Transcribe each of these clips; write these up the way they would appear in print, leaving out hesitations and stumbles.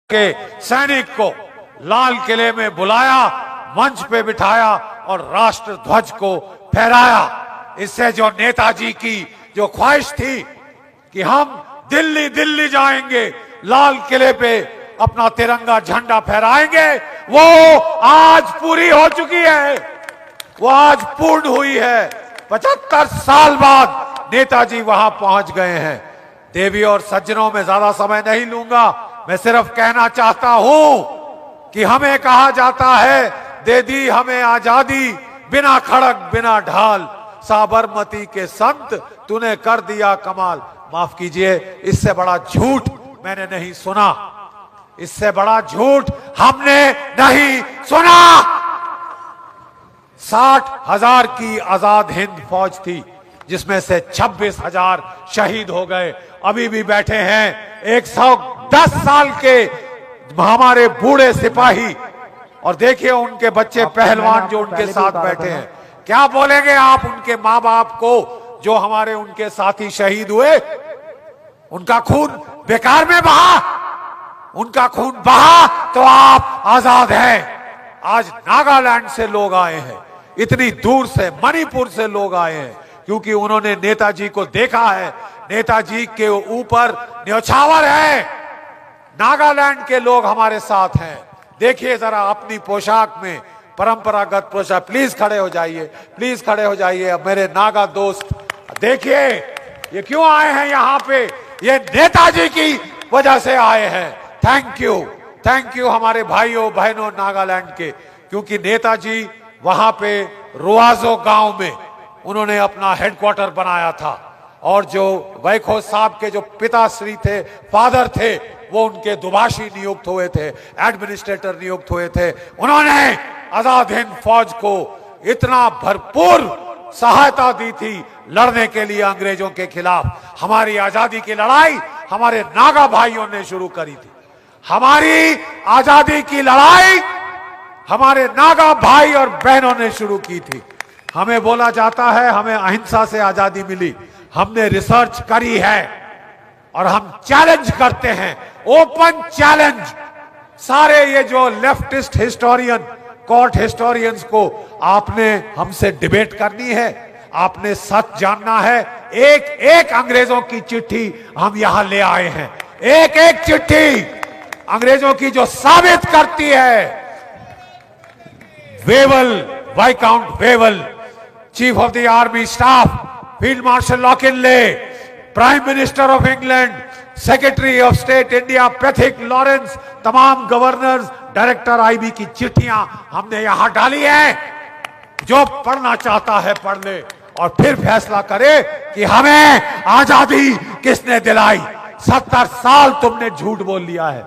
के सैनिक को लाल किले में बुलाया, मंच पे बिठाया और राष्ट्र ध्वज को फहराया। इससे जो नेताजी की जो ख्वाहिश थी कि हम दिल्ली दिल्ली जाएंगे, लाल किले पे अपना तिरंगा झंडा फहराएंगे, वो आज पूरी हो चुकी है, वो आज पूर्ण हुई है। 75 साल बाद नेताजी वहां पहुंच गए हैं। देवी और सज्जनों में ज्यादा समय नहीं लूंगा, मैं सिर्फ कहना चाहता हूं कि हमें कहा जाता है, दे दी हमें आजादी बिना खड़ग बिना ढाल, साबरमती के संत तूने कर दिया कमाल। माफ कीजिए, इससे बड़ा झूठ मैंने नहीं सुना, इससे बड़ा झूठ हमने नहीं सुना। 60,000 की आजाद हिंद फौज थी, जिसमें से 26,000 शहीद हो गए। अभी भी बैठे हैं 110 साल के हमारे बूढ़े सिपाही, और देखिए उनके बच्चे पहलवान जो उनके साथ बैठे हैं। क्या बोलेंगे आप उनके माँ बाप को जो हमारे उनके साथी शहीद हुए? उनका खून बेकार में बहा, उनका खून बहा तो आप आजाद हैं। आज नागालैंड से लोग आए हैं, इतनी दूर से, मणिपुर से लोग आए हैं, क्योंकि उन्होंने नेताजी को देखा है। नेताजी के ऊपर न्योछावर है। नागालैंड के लोग हमारे साथ हैं। देखिए जरा अपनी पोशाक में, परंपरागत पोशाक, प्लीज खड़े हो जाइए, प्लीज खड़े हो जाइए। अब मेरे नागा दोस्त देखिए ये क्यों आए हैं यहाँ पे, ये नेताजी की वजह से आए हैं। थैंक यू हमारे भाइयों बहनों नागालैंड के, क्योंकि नेताजी वहां पे रुआजो गांव में उन्होंने अपना हेडक्वार्टर बनाया था, और जो वैखो साहब के जो पिताश्री थे, फादर थे, वो उनके दुभाषी नियुक्त हुए थे, एडमिनिस्ट्रेटर नियुक्त हुए थे। उन्होंने आजाद हिंद फौज को इतना भरपूर सहायता दी थी लड़ने के लिए अंग्रेजों के खिलाफ। हमारी आजादी की लड़ाई हमारे नागा भाइयों ने शुरू करी थी। हमारी आजादी की लड़ाई हमारे नागा भाई और बहनों ने शुरू की थी। हमें बोला जाता है हमें अहिंसा से आजादी मिली। हमने रिसर्च करी है और हम चैलेंज करते हैं, ओपन चैलेंज। सारे ये जो लेफ्टिस्ट हिस्टोरियन, कोर्ट हिस्टोरियंस को आपने हमसे डिबेट करनी है, आपने सच जानना है। एक एक अंग्रेजों की चिट्ठी हम यहां ले आए हैं, एक एक चिट्ठी अंग्रेजों की जो साबित करती है। Wavell, Viscount Wavell, chief of the army staff, field marshal लॉकिनले, prime minister of England, secretary of state India Pethick Lawrence, तमाम गवर्नर्स, डायरेक्टर आईबी की चिट्ठियां हमने यहां डाली है। जो पढ़ना चाहता है पढ़ ले और फिर फैसला करे कि हमें आजादी किसने दिलाई। 70 साल तुमने झूठ बोल लिया है,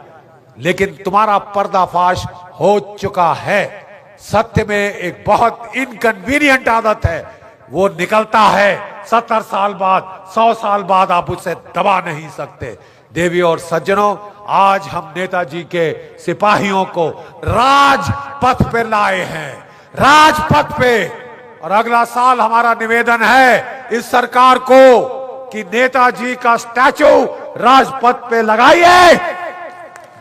लेकिन तुम्हारा पर्दाफाश हो चुका है। सत्य में एक बहुत इनकन्वीनियंट आदत है, वो निकलता है 70 साल बाद, 100 साल बाद आप उसे दबा नहीं सकते। देवी और सज्जनों, आज हम नेताजी के सिपाहियों को राजपथ पे लाए हैं, राजपथ पे। और अगला साल हमारा निवेदन है इस सरकार को कि नेताजी का स्टैचू राजपथ पे लगाइए।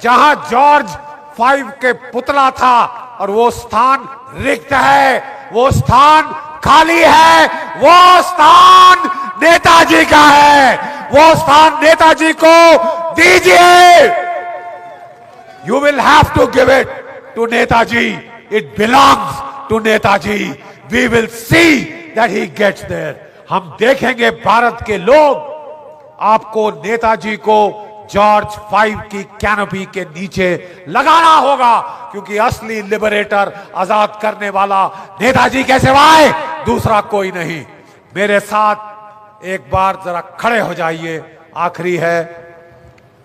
जहां जॉर्ज 5 के पुतला था और वो स्थान रिक्त है, वो स्थान खाली है, वो स्थान नेताजी का है, वो स्थान नेताजी को दीजिए। You will have to give it to Netaji, it belongs to Netaji. We will see that he gets there. हम देखेंगे भारत के लोग आपको, नेताजी को जॉर्ज 5 की कैनोपी के नीचे लगाना होगा, क्योंकि असली लिबरेटर, आजाद करने वाला नेताजी के सिवाय दूसरा कोई नहीं। मेरे साथ एक बार जरा खड़े हो जाइए, आखिरी है,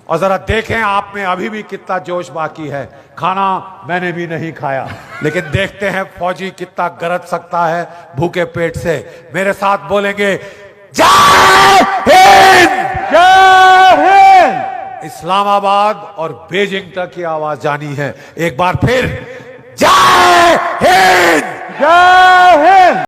और जरा देखें आप में अभी भी कितना जोश बाकी है। खाना मैंने भी नहीं खाया, लेकिन देखते हैं फौजी कितना गरज सकता है भूखे पेट से। मेरे साथ बोलेंगे जय हिंद, जय हिंद। इस्लामाबाद और बीजिंग तक की आवाज जानी है। एक बार फिर जय हिंद, जय हिंद।